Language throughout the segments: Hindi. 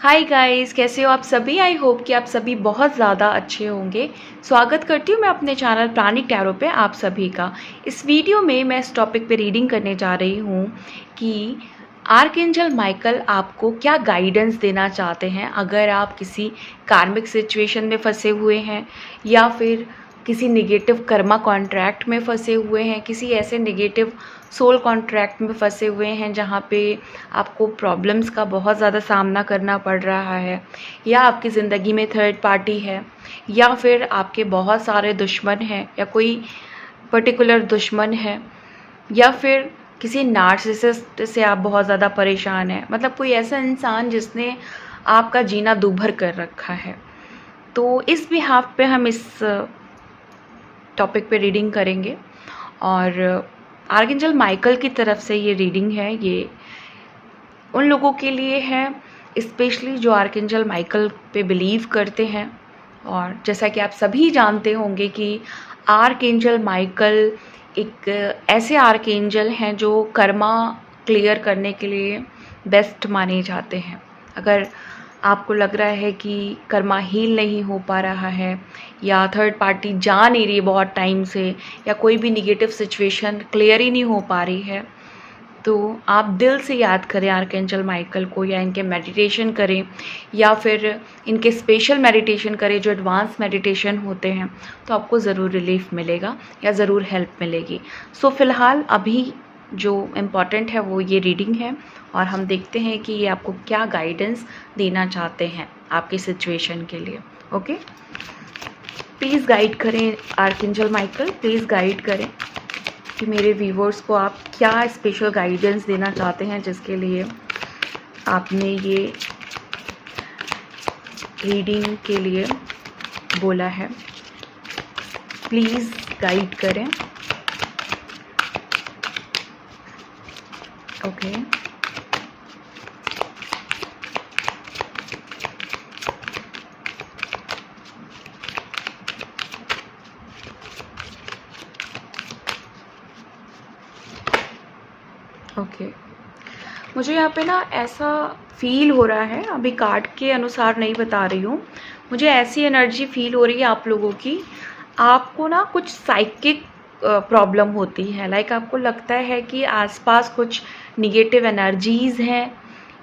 हाय गाइस, कैसे हो आप सभी। आई होप कि आप सभी बहुत ज़्यादा अच्छे होंगे। स्वागत करती हूँ मैं अपने चैनल प्राणिक टैरो पे आप सभी का। इस वीडियो में मैं इस टॉपिक पे रीडिंग करने जा रही हूँ कि आर्कएंजल माइकल आपको क्या गाइडेंस देना चाहते हैं अगर आप किसी कार्मिक सिचुएशन में फंसे हुए हैं या फिर किसी निगेटिव कर्मा कॉन्ट्रैक्ट में फंसे हुए हैं, किसी ऐसे निगेटिव सोल कॉन्ट्रैक्ट में फंसे हुए हैं जहाँ पे आपको प्रॉब्लम्स का बहुत ज़्यादा सामना करना पड़ रहा है, या आपकी ज़िंदगी में थर्ड पार्टी है, या फिर आपके बहुत सारे दुश्मन हैं या कोई पर्टिकुलर दुश्मन है, या फिर किसी नार्सिसिस्ट से आप बहुत ज़्यादा परेशान हैं। मतलब कोई ऐसा इंसान जिसने आपका जीना दूभर कर रखा है। तो इस बिहाफ पे हम इस टॉपिक पे रीडिंग करेंगे। और आर्कएंजल माइकल की तरफ से ये रीडिंग है, ये उन लोगों के लिए है स्पेशली जो आर्कएंजल माइकल पे बिलीव करते हैं। और जैसा कि आप सभी जानते होंगे कि आर्कएंजल माइकल एक ऐसे आर्कएंजल हैं जो कर्मा क्लियर करने के लिए बेस्ट माने जाते हैं। अगर आपको लग रहा है कि कर्मा हील नहीं हो पा रहा है, या थर्ड पार्टी जा नहीं रही बहुत टाइम से, या कोई भी निगेटिव सिचुएशन क्लियर ही नहीं हो पा रही है, तो आप दिल से याद करें आर्कएंजल माइकल को, या इनके मेडिटेशन करें, या फिर इनके स्पेशल मेडिटेशन करें जो एडवांस मेडिटेशन होते हैं, तो आपको ज़रूर रिलीफ मिलेगा या ज़रूर हेल्प मिलेगी। सो फ़िलहाल अभी जो इम्पॉर्टेंट है वो ये रीडिंग है, और हम देखते हैं कि ये आपको क्या गाइडेंस देना चाहते हैं आपकी सिचुएशन के लिए। ओके, प्लीज़ गाइड करें आर्कएंजल माइकल, प्लीज़ गाइड करें कि मेरे व्यूवर्स को आप क्या स्पेशल गाइडेंस देना चाहते हैं जिसके लिए आपने ये रीडिंग के लिए बोला है। प्लीज़ गाइड करें। ओके, ओके, मुझे यहाँ पे ना ऐसा फील हो रहा है, अभी कार्ड के अनुसार नहीं बता रही हूँ, मुझे ऐसी एनर्जी फील हो रही है आप लोगों की। आपको ना कुछ साइकिक प्रॉब्लम होती है, लाइक आपको लगता है कि आसपास कुछ निगेटिव एनर्जीज़ हैं,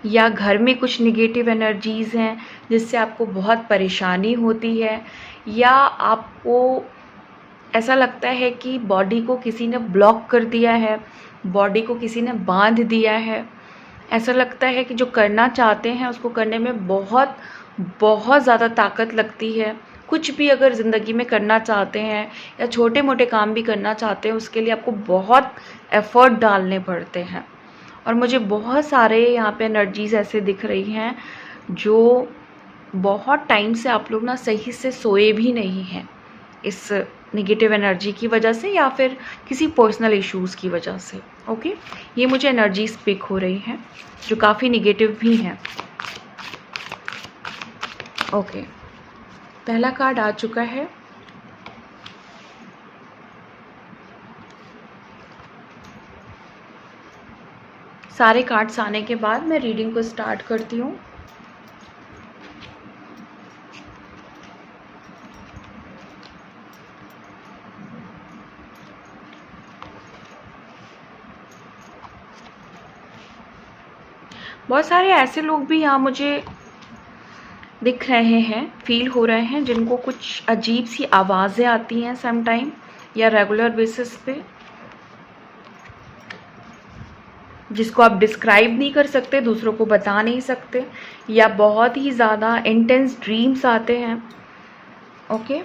या घर में कुछ निगेटिव एनर्जीज़ हैं जिससे आपको बहुत परेशानी होती है, या आपको ऐसा लगता है कि बॉडी को किसी ने ब्लॉक कर दिया है, बॉडी को किसी ने बांध दिया है। ऐसा लगता है कि जो करना चाहते हैं उसको करने में बहुत बहुत ज़्यादा ताकत लगती है। कुछ भी अगर ज़िंदगी में करना चाहते हैं या छोटे मोटे काम भी करना चाहते हैं, उसके लिए आपको बहुत एफ़र्ट डालने पड़ते हैं। और मुझे बहुत सारे यहाँ पे एनर्जीज़ ऐसे दिख रही हैं जो बहुत टाइम से आप लोग ना सही से सोए भी नहीं हैं इस नेगेटिव एनर्जी की वजह से, या फिर किसी पर्सनल इश्यूज़ की वजह से। ओके, ये मुझे एनर्जी स्पिक हो रही हैं जो काफ़ी नेगेटिव भी हैं। ओके, पहला कार्ड आ चुका है। सारे कार्ड्स आने के बाद मैं रीडिंग को स्टार्ट करती हूँ। बहुत सारे ऐसे लोग भी यहाँ मुझे दिख रहे हैं, फील हो रहे हैं, जिनको कुछ अजीब सी आवाज़ें आती हैं सम टाइम या रेगुलर बेसिस पे, जिसको आप डिस्क्राइब नहीं कर सकते, दूसरों को बता नहीं सकते, या बहुत ही ज़्यादा इंटेंस ड्रीम्स आते हैं। ओके,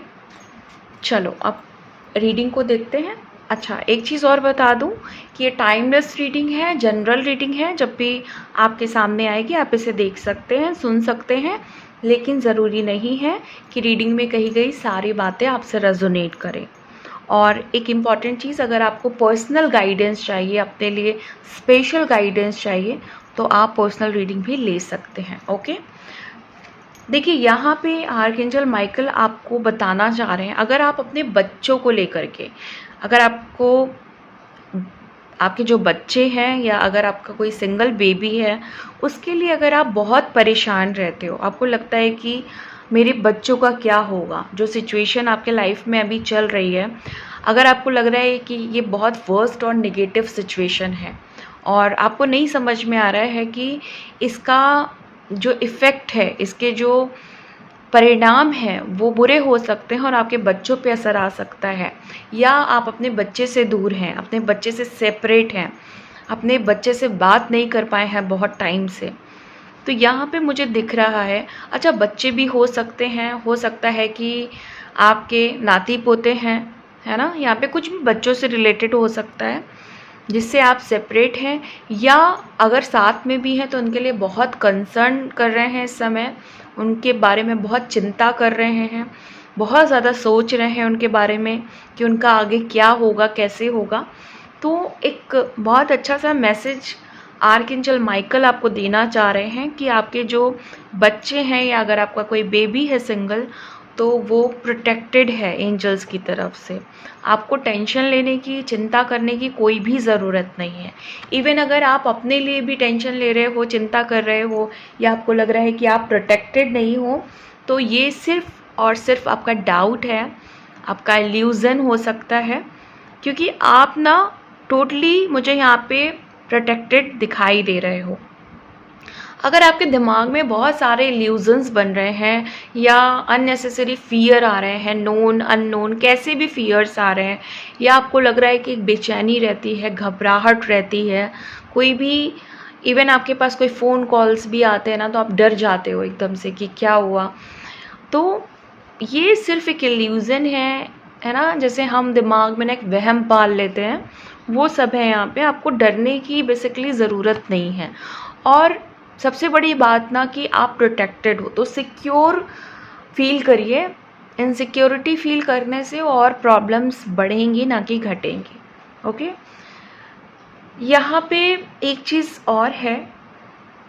चलो अब रीडिंग को देखते हैं। अच्छा, एक चीज़ और बता दूं कि ये टाइमलेस रीडिंग है, जनरल रीडिंग है। जब भी आपके सामने आएगी आप इसे देख सकते हैं, सुन सकते हैं, लेकिन ज़रूरी नहीं है कि रीडिंग में कही गई सारी बातें आपसे रेजोनेट करें। और एक इम्पॉर्टेंट चीज़, अगर आपको पर्सनल गाइडेंस चाहिए, अपने लिए स्पेशल गाइडेंस चाहिए, तो आप पर्सनल रीडिंग भी ले सकते हैं। ओके, देखिए यहाँ पे आर्कएंजल माइकल आपको बताना चाह रहे हैं, अगर आप अपने बच्चों को लेकर के, अगर आपको आपके जो बच्चे हैं या अगर आपका कोई सिंगल बेबी है, उसके लिए अगर आप बहुत परेशान रहते हो, आपको लगता है कि मेरे बच्चों का क्या होगा, जो सिचुएशन आपके लाइफ में अभी चल रही है, अगर आपको लग रहा है कि ये बहुत वर्स्ट और नेगेटिव सिचुएशन है और आपको नहीं समझ में आ रहा है कि इसका जो इफ़ेक्ट है, इसके जो परिणाम हैं वो बुरे हो सकते हैं और आपके बच्चों पे असर आ सकता है, या आप अपने बच्चे से दूर हैं, अपने बच्चे से सेपरेट हैं, अपने बच्चे से बात नहीं कर पाए हैं बहुत टाइम से, तो यहाँ पे मुझे दिख रहा है, अच्छा बच्चे भी हो सकते हैं, हो सकता है कि आपके नाती पोते हैं, है ना, यहाँ पे कुछ भी बच्चों से रिलेटेड हो सकता है जिससे आप सेपरेट हैं, या अगर साथ में भी हैं तो उनके लिए बहुत कंसर्न कर रहे हैं इस समय, उनके बारे में बहुत चिंता कर रहे हैं, बहुत ज़्यादा सोच रहे हैं उनके बारे में कि उनका आगे क्या होगा, कैसे होगा। तो एक बहुत अच्छा सा मैसेज आर्कएंजल माइकल आपको देना चाह रहे हैं कि आपके जो बच्चे हैं या अगर आपका कोई बेबी है सिंगल, तो वो प्रोटेक्टेड है एंजल्स की तरफ से। आपको टेंशन लेने की, चिंता करने की कोई भी ज़रूरत नहीं है। इवन अगर आप अपने लिए भी टेंशन ले रहे हो, चिंता कर रहे हो, या आपको लग रहा है कि आप प्रोटेक्टेड नहीं हो, तो ये सिर्फ और सिर्फ आपका डाउट है, आपका इल्यूज़न हो सकता है, क्योंकि आप ना टोटली मुझे यहाँ पे प्रोटेक्टेड दिखाई दे रहे हो। अगर आपके दिमाग में बहुत सारे इल्यूजन्स बन रहे हैं या अननेसेसरी फियर आ रहे हैं, नोन अननोन कैसे भी फियर्स आ रहे हैं, या आपको लग रहा है कि एक बेचैनी रहती है, घबराहट रहती है, कोई भी इवन आपके पास कोई फ़ोन कॉल्स भी आते हैं ना, तो आप डर जाते हो एकदम से कि क्या हुआ, तो ये सिर्फ एक इल्यूज़न है ना, जैसे हम दिमाग में ना एक वहम पाल लेते हैं, वो सब है यहाँ पे। आपको डरने की बेसिकली ज़रूरत नहीं है। और सबसे बड़ी बात ना कि आप प्रोटेक्टेड हो, तो सिक्योर फील करिए। इनसिक्योरिटी फील करने से और प्रॉब्लम्स बढ़ेंगी ना कि घटेंगी। ओके, यहाँ पे एक चीज़ और है,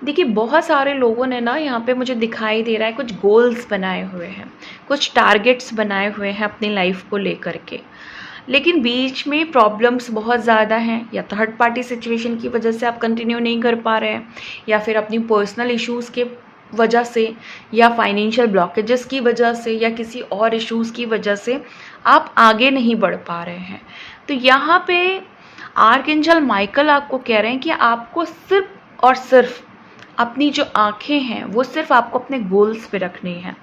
देखिए बहुत सारे लोगों ने ना यहाँ पे मुझे दिखाई दे रहा है कुछ गोल्स बनाए हुए हैं, कुछ टारगेट्स बनाए हुए हैं अपनी लाइफ को लेकर के, लेकिन बीच में प्रॉब्लम्स बहुत ज़्यादा हैं, या थर्ड पार्टी सिचुएशन की वजह से आप कंटिन्यू नहीं कर पा रहे हैं, या फिर अपनी पर्सनल इश्यूज़ के वजह से, या फाइनेंशियल ब्लॉकेजेस की वजह से, या किसी और इश्यूज़ की वजह से आप आगे नहीं बढ़ पा रहे हैं। तो यहाँ पे आर्कएंजल माइकल आपको कह रहे हैं कि आपको सिर्फ और सिर्फ अपनी जो आँखें हैं वो सिर्फ आपको अपने गोल्स पे रखनी है।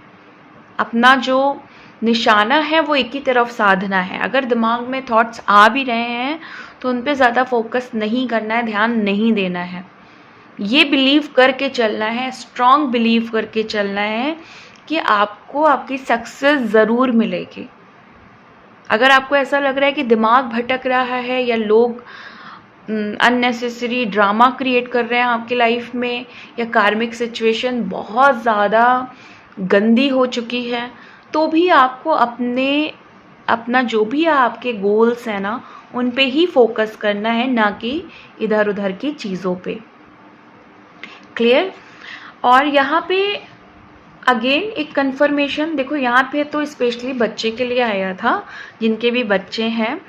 अपना जो निशाना है वो एक ही तरफ साधना है। अगर दिमाग में थॉट्स आ भी रहे हैं तो उन पे ज़्यादा फोकस नहीं करना है, ध्यान नहीं देना है। ये बिलीव करके चलना है, स्ट्रॉन्ग बिलीव करके चलना है कि आपको आपकी सक्सेस ज़रूर मिलेगी। अगर आपको ऐसा लग रहा है कि दिमाग भटक रहा है या लोग अननेसेसरी ड्रामा क्रिएट कर रहे हैं आपकी लाइफ में, या कार्मिक सिचुएशन बहुत ज़्यादा गंदी हो चुकी है, तो भी आपको अपना जो भी आपके गोल्स हैं ना, उन पे ही फोकस करना है, ना कि इधर उधर की चीज़ों पे। क्लियर? और यहाँ पे अगेन एक कंफर्मेशन देखो, यहाँ पे तो स्पेशली बच्चे के लिए आया था, जिनके भी बच्चे हैं।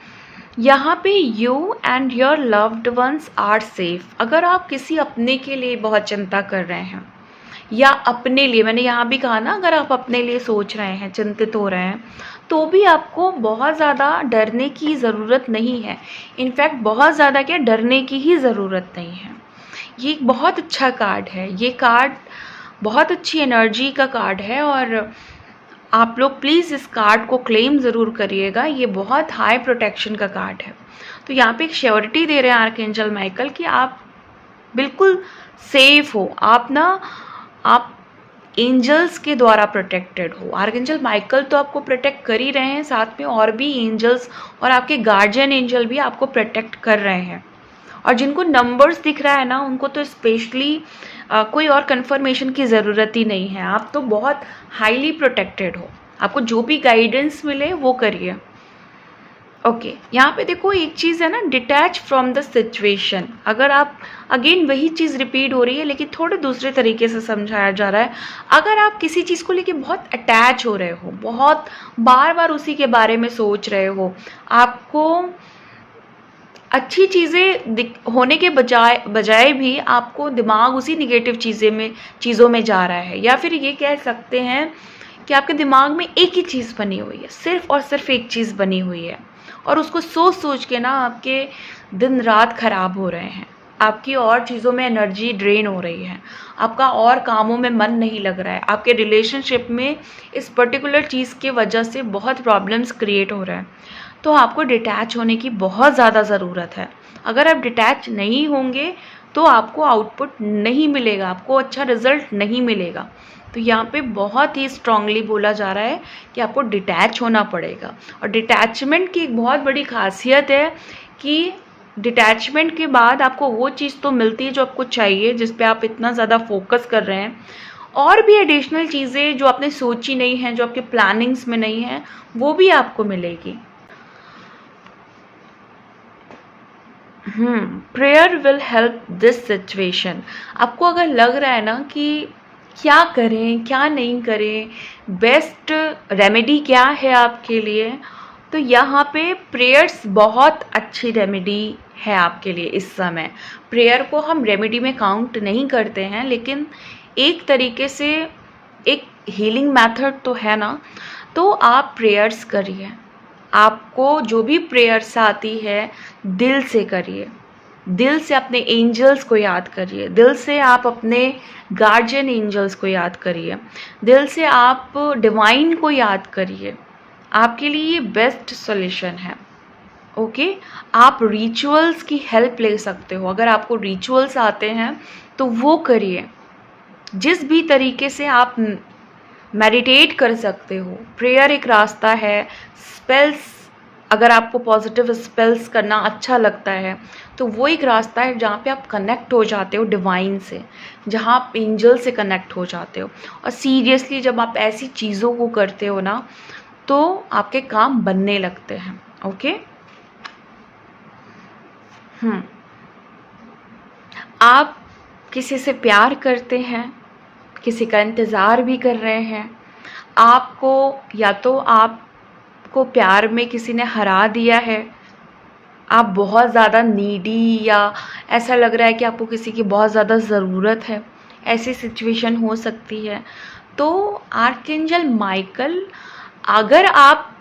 यहाँ पे you and your loved ones are safe. अगर आप किसी अपने के लिए बहुत चिंता कर रहे हैं, या अपने लिए, मैंने यहाँ भी कहा ना, अगर आप अपने लिए सोच रहे हैं, चिंतित हो रहे हैं, तो भी आपको बहुत ज़्यादा डरने की ज़रूरत नहीं है। इनफैक्ट बहुत ज़्यादा क्या, डरने की ही ज़रूरत नहीं है। ये एक बहुत अच्छा कार्ड है, ये कार्ड बहुत अच्छी एनर्जी का कार्ड है, और आप लोग प्लीज़ इस कार्ड को क्लेम ज़रूर करिएगा। ये बहुत हाई प्रोटेक्शन का कार्ड है। तो यहाँ पे एक श्योरिटी दे रहे हैं आर्कएंजल माइकल कि आप बिल्कुल सेफ हो, आप एंजल्स के द्वारा प्रोटेक्टेड हो। आर्कएंजल माइकल तो आपको प्रोटेक्ट कर ही रहे हैं, साथ में और भी एंजल्स और आपके गार्जियन एंजल भी आपको प्रोटेक्ट कर रहे हैं। और जिनको नंबर्स दिख रहा है ना, उनको तो स्पेशली कोई और कंफर्मेशन की ज़रूरत ही नहीं है। आप तो बहुत हाईली प्रोटेक्टेड हो, आपको जो भी गाइडेंस मिले वो करिए। ओके, यहाँ पे देखो एक चीज़ है ना, डिटैच फ्रॉम द सिचुएशन। अगर आप, अगेन वही चीज़ रिपीट हो रही है लेकिन थोड़े दूसरे तरीके से समझाया जा रहा है। अगर आप किसी चीज़ को लेके बहुत अटैच हो रहे हो, बहुत बार बार उसी के बारे में सोच रहे हो, आपको अच्छी चीज़ें होने के बजाय भी आपको दिमाग उसी निगेटिव चीज़ों में जा रहा है, या फिर ये कह सकते हैं कि आपके दिमाग में एक ही चीज़ बनी हुई है, सिर्फ और सिर्फ एक चीज़ बनी हुई है, और उसको सोच सोच के ना आपके दिन रात खराब हो रहे हैं, आपकी और चीज़ों में एनर्जी ड्रेन हो रही है, आपका और कामों में मन नहीं लग रहा है, आपके रिलेशनशिप में इस पर्टिकुलर चीज़ की वजह से बहुत प्रॉब्लम्स क्रिएट हो रहे हैं। तो आपको डिटैच होने की बहुत ज़्यादा ज़रूरत है। अगर आप डिटैच नहीं होंगे तो आपको आउटपुट नहीं मिलेगा, आपको अच्छा रिजल्ट नहीं मिलेगा। तो यहाँ पे बहुत ही स्ट्रांगली बोला जा रहा है कि आपको डिटैच होना पड़ेगा। और डिटैचमेंट की एक बहुत बड़ी खासियत है कि डिटैचमेंट के बाद आपको वो चीज़ तो मिलती है जो आपको चाहिए, जिस पे आप इतना ज़्यादा फोकस कर रहे हैं, और भी एडिशनल चीज़ें जो आपने सोची नहीं हैं, जो आपके प्लानिंग्स में नहीं हैं, वो भी आपको मिलेगी। Prayer will help this situation. आपको अगर लग रहा है ना कि क्या करें क्या नहीं करें, बेस्ट रेमेडी क्या है आपके लिए, तो यहाँ पे प्रेयर्स बहुत अच्छी रेमेडी है आपके लिए इस समय। प्रेयर को हम रेमेडी में काउंट नहीं करते हैं, लेकिन एक तरीके से एक हीलिंग मेथड तो है ना। तो आप प्रेयर्स करिए, आपको जो भी प्रेयर्स आती है दिल से करिए, दिल से अपने एंजल्स को याद करिए, दिल से आप अपने गार्जियन एंजल्स को याद करिए, दिल से आप डिवाइन को याद करिए। आपके लिए ये बेस्ट सॉल्यूशन है। ओके, आप रिचुअल्स की हेल्प ले सकते हो। अगर आपको रिचुअल्स आते हैं तो वो करिए। जिस भी तरीके से आप मेडिटेट कर सकते हो, प्रेयर एक रास्ता है। स्पेल्स, अगर आपको पॉजिटिव स्पेल्स करना अच्छा लगता है तो वो एक रास्ता है जहाँ पे आप कनेक्ट हो जाते हो डिवाइन से, जहाँ आप एंजल से कनेक्ट हो जाते हो। और सीरियसली जब आप ऐसी चीज़ों को करते हो ना तो आपके काम बनने लगते हैं। ओके, आप किसी से प्यार करते हैं, किसी का इंतज़ार भी कर रहे हैं, आपको या तो आपको प्यार में किसी ने हरा दिया है, आप बहुत ज़्यादा नीडी, या ऐसा लग रहा है कि आपको किसी की बहुत ज़्यादा ज़रूरत है, ऐसी सिचुएशन हो सकती है। तो आर्कएंजल माइकल, अगर आप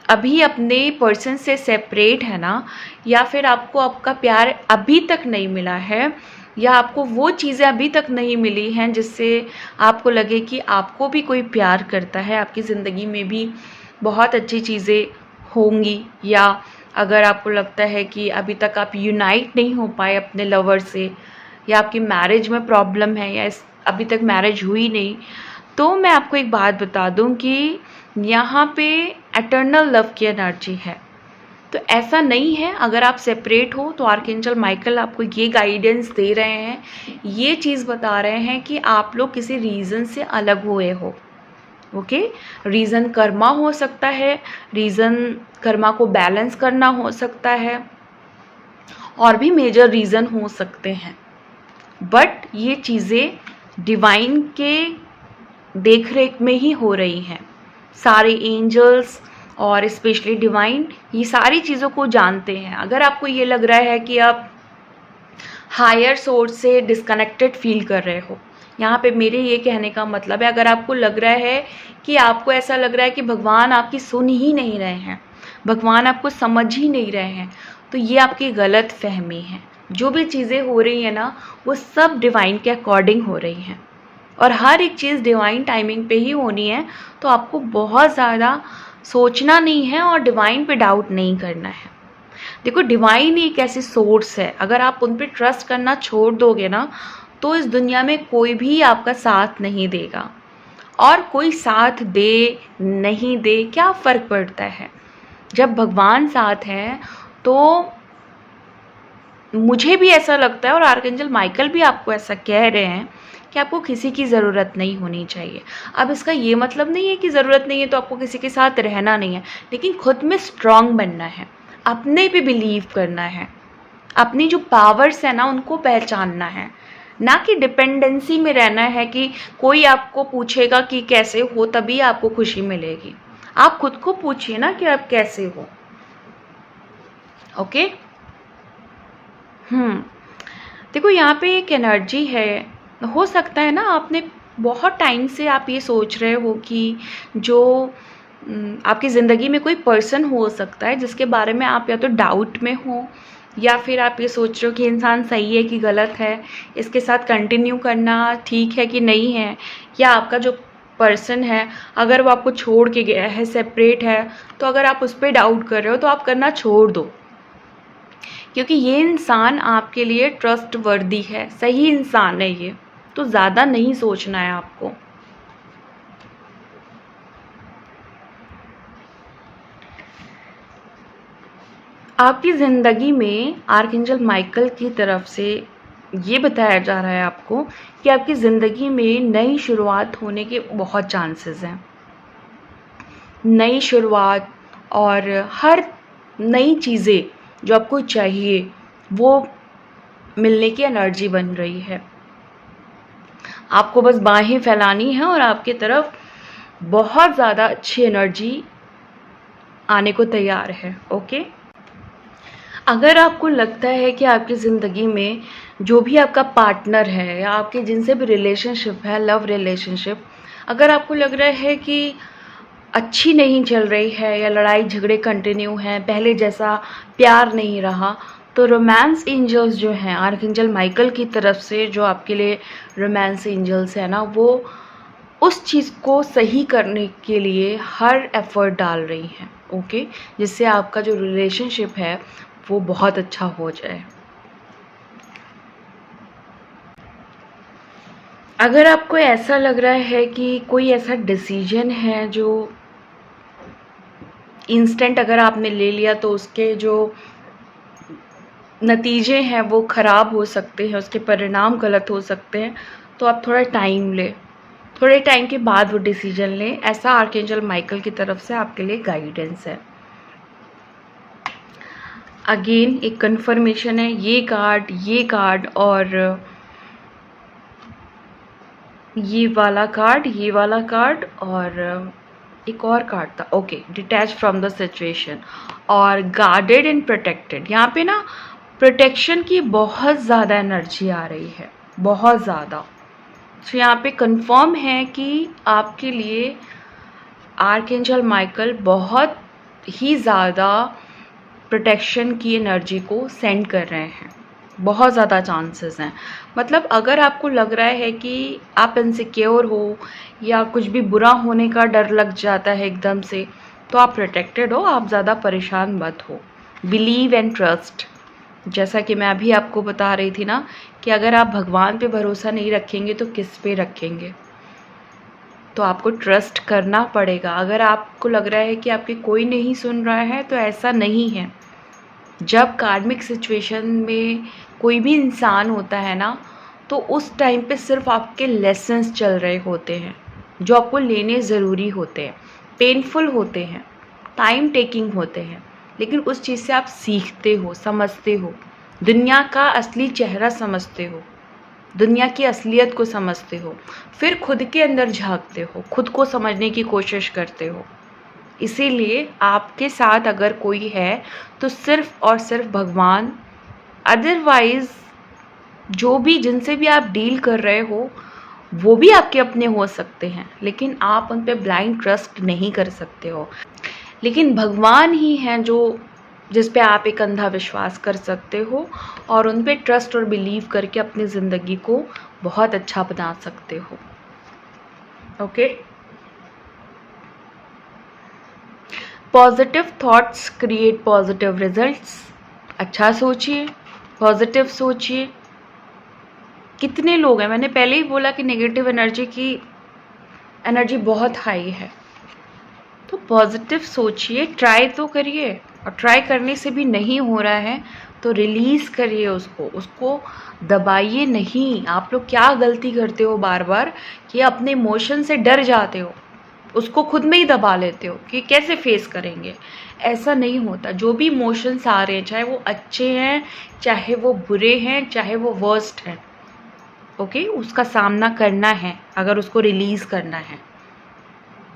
अभी अपने पर्सन से सेपरेट है ना, या फिर आपको आपका प्यार अभी तक नहीं मिला है, या आपको वो चीज़ें अभी तक नहीं मिली हैं जिससे आपको लगे कि आपको भी कोई प्यार करता है, आपकी ज़िंदगी में भी बहुत अच्छी चीज़ें होंगी, या अगर आपको लगता है कि अभी तक आप यूनाइट नहीं हो पाए अपने लवर से, या आपकी मैरिज में प्रॉब्लम है, या अभी तक मैरिज हुई नहीं, तो मैं आपको एक बात बता दूं कि यहाँ पे एटर्नल लव की एनर्जी है। तो ऐसा नहीं है अगर आप सेपरेट हो तो आर्कएंजल माइकल आपको ये गाइडेंस दे रहे हैं, ये चीज़ बता रहे हैं कि आप लोग किसी रीज़न से अलग हुए हो। ओके, रीज़न कर्मा हो सकता है, रीज़न कर्मा को बैलेंस करना हो सकता है, और भी मेजर रीज़न हो सकते हैं, बट ये चीज़ें डिवाइन के देखरेख में ही हो रही हैं। सारे एंजल्स और स्पेशली डिवाइन ये सारी चीज़ों को जानते हैं। अगर आपको ये लग रहा है कि आप हायर सोर्स से डिस्कनेक्टेड फील कर रहे हो, यहाँ पे मेरे ये कहने का मतलब है, अगर आपको लग रहा है कि आपको ऐसा लग रहा है कि भगवान आपकी सुन ही नहीं रहे हैं, भगवान आपको समझ ही नहीं रहे हैं, तो ये आपकी गलत फहमी है। जो भी चीज़ें हो रही हैं ना वो सब डिवाइन के अकॉर्डिंग हो रही हैं, और हर एक चीज़ डिवाइन टाइमिंग पे ही होनी है। तो आपको बहुत ज़्यादा सोचना नहीं है और डिवाइन पे डाउट नहीं करना है। देखो, डिवाइन एक ऐसी सोर्स है, अगर आप उन पे ट्रस्ट करना छोड़ दोगे ना तो इस दुनिया में कोई भी आपका साथ नहीं देगा, और कोई साथ दे नहीं दे क्या फ़र्क पड़ता है। जब भगवान साथ हैं तो मुझे भी ऐसा लगता है, और आर्कएंजल माइकल भी आपको ऐसा कह रहे हैं कि आपको किसी की ज़रूरत नहीं होनी चाहिए। अब इसका ये मतलब नहीं है कि ज़रूरत नहीं है तो आपको किसी के साथ रहना नहीं है, लेकिन खुद में स्ट्रांग बनना है, अपने पे बिलीव करना है, अपनी जो पावर्स है ना उनको पहचानना है, ना कि डिपेंडेंसी में रहना है कि कोई आपको पूछेगा कि कैसे हो तभी आपको खुशी मिलेगी। आप खुद को पूछिए ना कि आप कैसे हो। ओके, हम्म देखो, यहाँ पे एक एनर्जी है। हो सकता है ना, आपने बहुत टाइम से आप ये सोच रहे हो कि जो आपकी ज़िंदगी में कोई पर्सन हो सकता है जिसके बारे में आप या तो डाउट में हो, या फिर आप ये सोच रहे हो कि इंसान सही है कि गलत है, इसके साथ कंटिन्यू करना ठीक है कि नहीं है, या आपका जो पर्सन है अगर वो आपको छोड़ के गया है, सेपरेट है, तो अगर आप उस पर डाउट कर रहे हो तो आप करना छोड़ दो, क्योंकि ये इंसान आपके लिए ट्रस्ट वर्दी है, सही इंसान है ये। तो ज़्यादा नहीं सोचना है आपको। आपकी ज़िंदगी में आर्कएंजल माइकल की तरफ से ये बताया जा रहा है आपको कि आपकी ज़िंदगी में नई शुरुआत होने के बहुत चांसेस हैं। नई शुरुआत और हर नई चीज़ें जो आपको चाहिए वो मिलने की एनर्जी बन रही है। आपको बस बाहें फैलानी है और आपकी तरफ बहुत ज़्यादा अच्छी एनर्जी आने को तैयार है। ओके, अगर आपको लगता है कि आपकी ज़िंदगी में जो भी आपका पार्टनर है या आपके जिनसे भी रिलेशनशिप है, लव रिलेशनशिप, अगर आपको लग रहा है कि अच्छी नहीं चल रही है या लड़ाई झगड़े कंटिन्यू हैं, पहले जैसा प्यार नहीं रहा, तो रोमांस एंजल्स जो हैं आर्कएंजल माइकल की तरफ से, जो आपके लिए रोमांस एंजल्स हैं ना, वो उस चीज़ को सही करने के लिए हर एफर्ट डाल रही हैं। ओके, जिससे आपका जो रिलेशनशिप है वो बहुत अच्छा हो जाए। अगर आपको ऐसा लग रहा है कि कोई ऐसा डिसीजन है जो इंस्टेंट अगर आपने ले लिया तो उसके जो नतीजे हैं वो ख़राब हो सकते हैं, उसके परिणाम गलत हो सकते हैं, तो आप थोड़ा टाइम लें, थोड़े टाइम के बाद वो डिसीजन लें। ऐसा आर्कएंजल माइकल की तरफ से आपके लिए गाइडेंस है। अगेन एक कंफर्मेशन है, ये कार्ड और ये वाला कार्ड और एक और कार्ड था। Okay, detach from the situation और गार्डेड एंड प्रोटेक्टेड। यहाँ पे ना प्रोटेक्शन की बहुत ज़्यादा एनर्जी आ रही है, बहुत ज़्यादा। तो यहाँ पे कंफर्म है कि आपके लिए आर्कएंजल माइकल बहुत ही ज़्यादा प्रोटेक्शन की एनर्जी को सेंड कर रहे हैं, बहुत ज़्यादा चांसेस हैं। मतलब अगर आपको लग रहा है कि आप इनसिक्योर हो या कुछ भी बुरा होने का डर लग जाता है एकदम से, तो आप प्रोटेक्टेड हो, आप ज़्यादा परेशान मत हो। बिलीव एंड ट्रस्ट, जैसा कि मैं अभी आपको बता रही थी ना कि अगर आप भगवान पे भरोसा नहीं रखेंगे तो किस पे रखेंगे। तो आपको ट्रस्ट करना पड़ेगा। अगर आपको लग रहा है कि आपकी कोई नहीं सुन रहा है तो ऐसा नहीं है। जब कार्मिक सिचुएशन में कोई भी इंसान होता है ना, तो उस टाइम पे सिर्फ आपके लेसन्स चल रहे होते हैं जो आपको लेने ज़रूरी होते हैं, पेनफुल होते हैं, टाइम टेकिंग होते हैं, लेकिन उस चीज़ से आप सीखते हो, समझते हो, दुनिया का असली चेहरा समझते हो, दुनिया की असलियत को समझते हो, फिर खुद के अंदर झांकते हो, खुद को समझने की कोशिश करते हो। इसीलिए आपके साथ अगर कोई है तो सिर्फ और सिर्फ भगवान। अदरवाइज़ जो भी जिनसे भी आप डील कर रहे हो वो भी आपके अपने हो सकते हैं, लेकिन आप उन पे ब्लाइंड ट्रस्ट नहीं कर सकते हो। लेकिन भगवान ही हैं जो जिस पे आप एक अंधा विश्वास कर सकते हो और उन पे ट्रस्ट और बिलीव करके अपनी ज़िंदगी को बहुत अच्छा बना सकते हो। Okay, positive thoughts create positive results. अच्छा सोचिए, पॉजिटिव सोचिए। कितने लोग हैं, मैंने पहले ही बोला कि नेगेटिव एनर्जी की एनर्जी बहुत हाई है, तो पॉजिटिव सोचिए, ट्राई तो करिए, और ट्राई करने से भी नहीं हो रहा है तो रिलीज़ करिए उसको दबाइए नहीं। आप लोग क्या गलती करते हो बार बार कि अपने इमोशन से डर जाते हो, उसको खुद में ही दबा लेते हो कि कैसे फेस करेंगे। ऐसा नहीं होता। जो भी इमोशंस आ रहे हैं, चाहे वो अच्छे हैं, चाहे वो बुरे हैं, चाहे वो वर्स्ट हैं, ओके, उसका सामना करना है अगर उसको रिलीज़ करना है।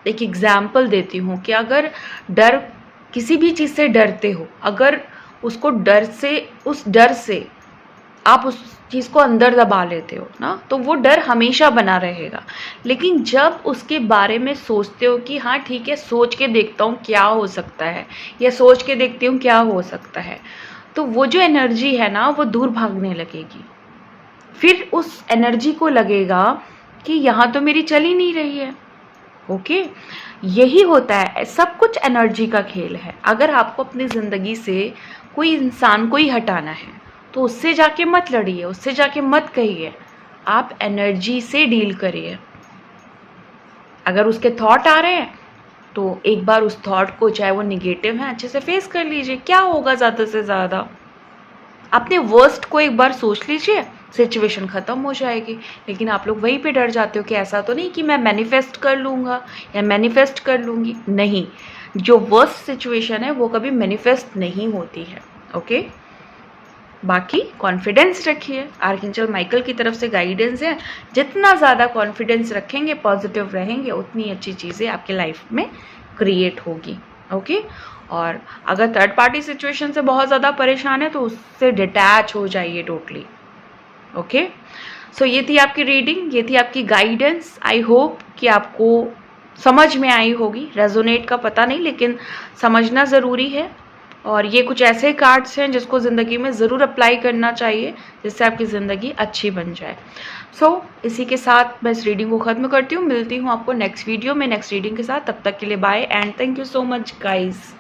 एक एग्जाम्पल देती हूँ कि अगर डर, किसी भी चीज़ से डरते हो, अगर उसको उस डर से आप उस चीज़ को अंदर दबा लेते हो ना, तो वो डर हमेशा बना रहेगा। लेकिन जब उसके बारे में सोचते हो कि हाँ ठीक है, सोच के देखता हूँ क्या हो सकता है, या सोच के देखती हूँ क्या हो सकता है, तो वो जो एनर्जी है ना वो दूर भागने लगेगी। फिर उस एनर्जी को लगेगा कि यहाँ तो मेरी चल ही नहीं रही है। ओके, यही होता है, सब कुछ एनर्जी का खेल है। अगर आपको अपनी ज़िंदगी से कोई इंसान को ही हटाना है तो उससे जाके मत लड़िए, उससे जाके मत कहिए, आप एनर्जी से डील करिए। अगर उसके थॉट आ रहे हैं तो एक बार उस थॉट को, चाहे वो निगेटिव है, अच्छे से फेस कर लीजिए। क्या होगा ज़्यादा से ज़्यादा, अपने वर्स्ट को एक बार सोच लीजिए, सिचुएशन ख़त्म हो जाएगी। लेकिन आप लोग वहीं पे डर जाते हो कि ऐसा तो नहीं कि मैं मैनिफेस्ट कर लूँगा या मैनिफेस्ट कर लूँगी। नहीं, जो वर्स्ट सिचुएशन है वो कभी मैनिफेस्ट नहीं होती है। ओके, बाकी कॉन्फिडेंस रखिए, आर्कएंजल माइकल की तरफ से गाइडेंस है। जितना ज़्यादा कॉन्फिडेंस रखेंगे, पॉजिटिव रहेंगे, उतनी अच्छी चीज़ें आपके लाइफ में क्रिएट होगी। ओके, और अगर थर्ड पार्टी सिचुएशन से बहुत ज़्यादा परेशान है तो उससे डिटैच हो जाइए टोटली। ओके, सो ये थी आपकी रीडिंग, ये थी आपकी गाइडेंस। आई होप कि आपको समझ में आई होगी। रेजोनेट का पता नहीं, लेकिन समझना ज़रूरी है। और ये कुछ ऐसे कार्ड्स हैं जिसको ज़िंदगी में ज़रूर अप्लाई करना चाहिए, जिससे आपकी ज़िंदगी अच्छी बन जाए। सो इसी के साथ मैं इस रीडिंग को ख़त्म करती हूँ। मिलती हूँ आपको नेक्स्ट वीडियो में नेक्स्ट रीडिंग के साथ। तब तक के लिए bye and thank you so much guys.